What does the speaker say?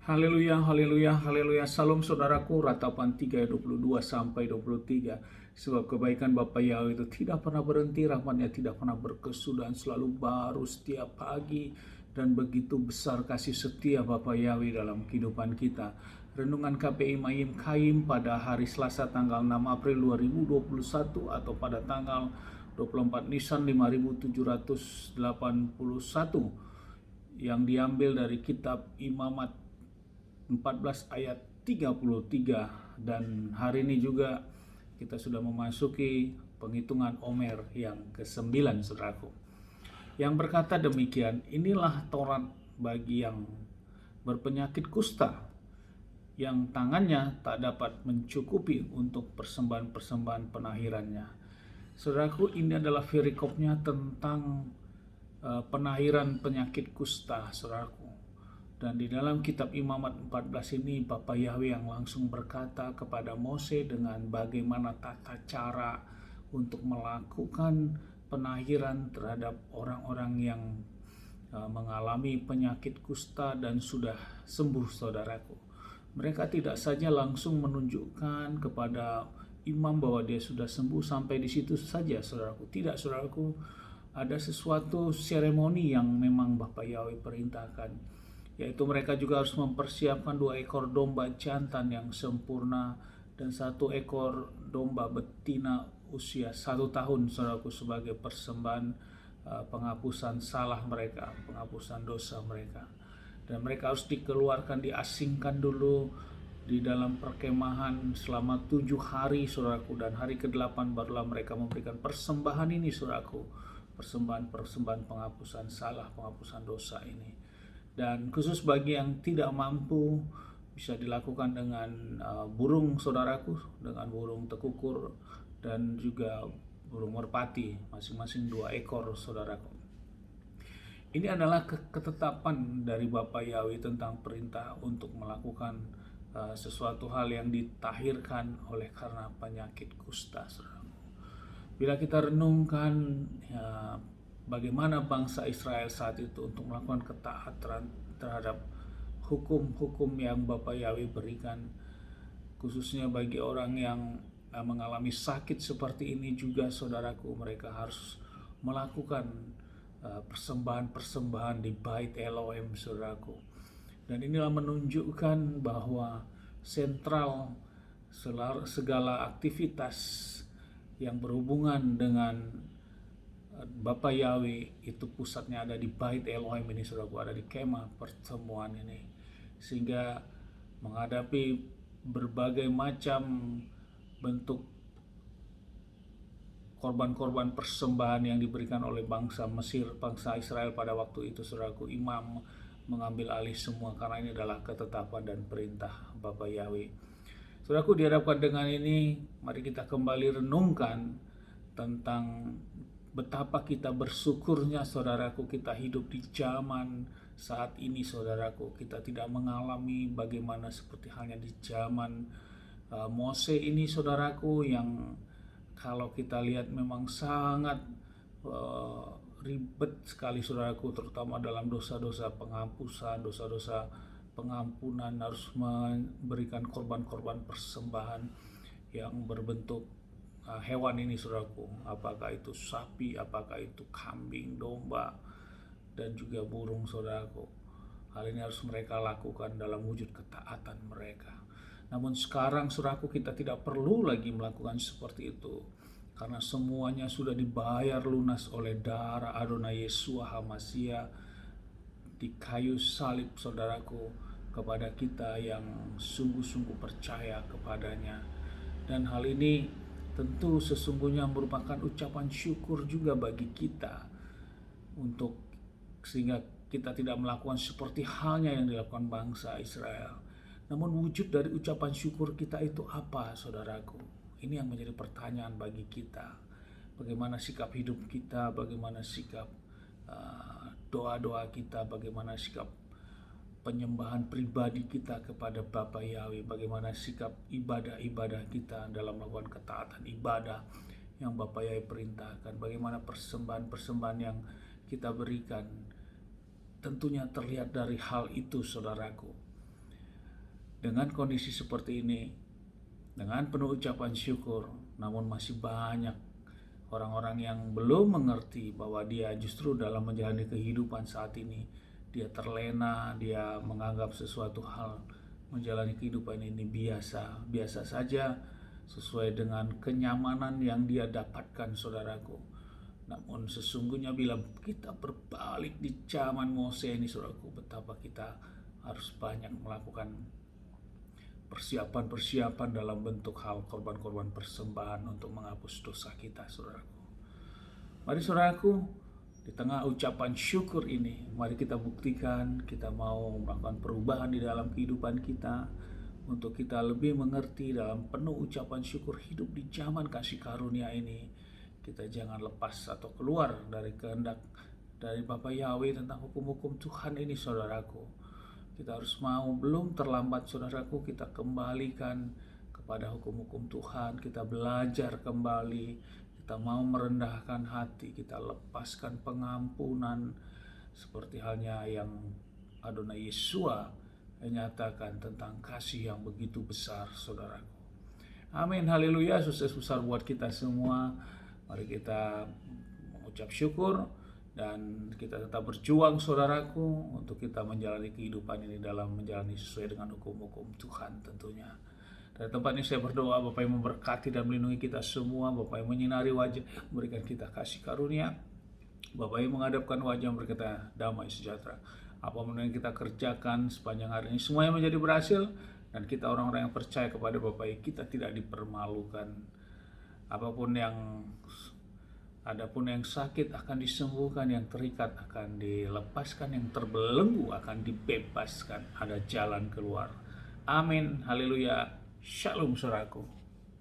Haleluya, haleluya, haleluya. Salam saudaraku, Ratapan 3 ayat 22 sampai 23. Sebab kebaikan Bapa Yahweh itu tidak pernah berhenti, rahmatnya tidak pernah berkesudahan, selalu baru setiap pagi. Dan begitu besar kasih setia Bapa Yahweh dalam kehidupan kita. Renungan KPI Mayim Kaim pada hari Selasa tanggal 6 April 2021 atau pada tanggal 24 Nisan 5781 yang diambil dari kitab Imamat 14 ayat 33. Dan hari ini juga kita sudah memasuki penghitungan Omer yang ke-9, saudaraku, yang berkata demikian, inilah Taurat bagi yang berpenyakit kusta, yang tangannya tak dapat mencukupi untuk persembahan-persembahan penahirannya. Saudaraku, ini adalah perikopnya tentang penahiran penyakit kusta, saudaraku. Dan di dalam kitab Imamat 14 ini Bapa Yahweh yang langsung berkata kepada Mose dengan bagaimana tata cara untuk melakukan penahiran terhadap orang-orang yang mengalami penyakit kusta dan sudah sembuh, saudaraku. Mereka tidak saja langsung menunjukkan kepada imam bahwa dia sudah sembuh sampai di situ saja, saudaraku. Tidak, saudaraku, ada sesuatu seremoni yang memang Bapa Yahweh perintahkan, yaitu mereka juga harus mempersiapkan 2 ekor domba jantan yang sempurna dan 1 ekor domba betina usia 1 tahun, saudaraku, sebagai persembahan penghapusan salah mereka, penghapusan dosa mereka. Dan mereka harus dikeluarkan, diasingkan dulu di dalam perkemahan selama 7 hari, saudaraku, dan hari ke-8 barulah mereka memberikan persembahan ini, saudaraku, persembahan penghapusan salah, penghapusan dosa ini. Dan khusus bagi yang tidak mampu bisa dilakukan dengan burung, saudaraku, dengan burung tekukur dan juga burung merpati, masing-masing 2 ekor, saudaraku. Ini adalah ketetapan dari Bapa Yahweh tentang perintah untuk melakukan sesuatu hal yang ditahirkan oleh karena penyakit kusta, saudaraku. Bila kita renungkan bagaimana bangsa Israel saat itu untuk melakukan ketaatan terhadap hukum-hukum yang Bapa Yahweh berikan, khususnya bagi orang yang mengalami sakit seperti ini juga, saudaraku, mereka harus melakukan persembahan-persembahan di Bait Elohim, saudaraku. Dan inilah menunjukkan bahwa sentral segala aktivitas yang berhubungan dengan Bapa Yahweh itu pusatnya ada di Bait Elohim ini, saudaraku, ada di kemah pertemuan ini. Sehingga menghadapi berbagai macam bentuk korban-korban persembahan yang diberikan oleh bangsa Mesir, bangsa Israel pada waktu itu, saudaraku, imam mengambil alih semua karena ini adalah ketetapan dan perintah Bapa Yahweh. Saudaraku, dihadapkan dengan ini, mari kita kembali renungkan tentang betapa kita bersyukurnya, saudaraku, kita hidup di zaman saat ini, saudaraku. Kita tidak mengalami bagaimana seperti halnya di zaman Mose ini, saudaraku, yang kalau kita lihat memang sangat ribet sekali, saudaraku, terutama dalam dosa-dosa penghapusan, dosa-dosa pengampunan, harus memberikan korban-korban persembahan yang berbentuk hewan ini, saudaraku, apakah itu sapi, apakah itu kambing, domba, dan juga burung, saudaraku. Hal ini harus mereka lakukan dalam wujud ketaatan mereka. Namun sekarang, saudaraku, kita tidak perlu lagi melakukan seperti itu, karena semuanya sudah dibayar lunas oleh darah Adonai Yeshua HaMashiach di kayu salib, saudaraku, kepada kita yang sungguh-sungguh percaya kepadanya. Dan hal ini tentu sesungguhnya merupakan ucapan syukur juga bagi kita, untuk sehingga kita tidak melakukan seperti halnya yang dilakukan bangsa Israel. Namun wujud dari ucapan syukur kita itu apa, saudaraku? Ini yang menjadi pertanyaan bagi kita. Bagaimana sikap hidup kita, bagaimana sikap doa-doa kita, bagaimana sikap penyembahan pribadi kita kepada Bapa Yahweh, bagaimana sikap ibadah-ibadah kita dalam melakukan ketaatan ibadah yang Bapa Yahweh perintahkan, bagaimana persembahan-persembahan yang kita berikan. Tentunya terlihat dari hal itu, saudaraku. Dengan kondisi seperti ini, dengan penuh ucapan syukur, namun masih banyak orang-orang yang belum mengerti bahwa dia justru dalam menjalani kehidupan saat ini, dia terlena, dia menganggap sesuatu hal menjalani kehidupan ini biasa saja, sesuai dengan kenyamanan yang dia dapatkan, saudaraku. Namun sesungguhnya bila kita berbalik di zaman Mose ini, saudaraku, betapa kita harus banyak melakukan persiapan-persiapan dalam bentuk hal korban-korban persembahan untuk menghapus dosa kita, saudaraku. Mari saudaraku, di tengah ucapan syukur ini, mari kita buktikan kita mau melakukan perubahan di dalam kehidupan kita, untuk kita lebih mengerti dalam penuh ucapan syukur hidup di zaman kasih karunia ini. Kita jangan lepas atau keluar dari kehendak dari Bapa Yahweh tentang hukum-hukum Tuhan ini, saudaraku. Kita harus mau, belum terlambat saudaraku, kita kembalikan kepada hukum-hukum Tuhan, kita belajar kembali, kita mau merendahkan hati, kita lepaskan pengampunan, seperti halnya yang Adonai Yesua menyatakan tentang kasih yang begitu besar, saudaraku. Amin, haleluya, sukses besar buat kita semua. Mari kita mengucap syukur dan kita tetap berjuang, saudaraku, untuk kita menjalani kehidupan ini dalam menjalani sesuai dengan hukum-hukum Tuhan tentunya. Dari tempat ini saya berdoa, Bapak yang memberkati dan melindungi kita semua, Bapak yang menyinari wajah, memberikan kita kasih karunia, Bapak yang menghadapkan wajah, berkata damai sejahtera. Apapun yang kita kerjakan sepanjang hari ini, semuanya menjadi berhasil, dan kita orang-orang yang percaya kepada Bapak, kita tidak dipermalukan. Adapun yang sakit akan disembuhkan, yang terikat akan dilepaskan, yang terbelenggu akan dibebaskan. Ada jalan keluar. Amin, haleluya, shalom saudaraku.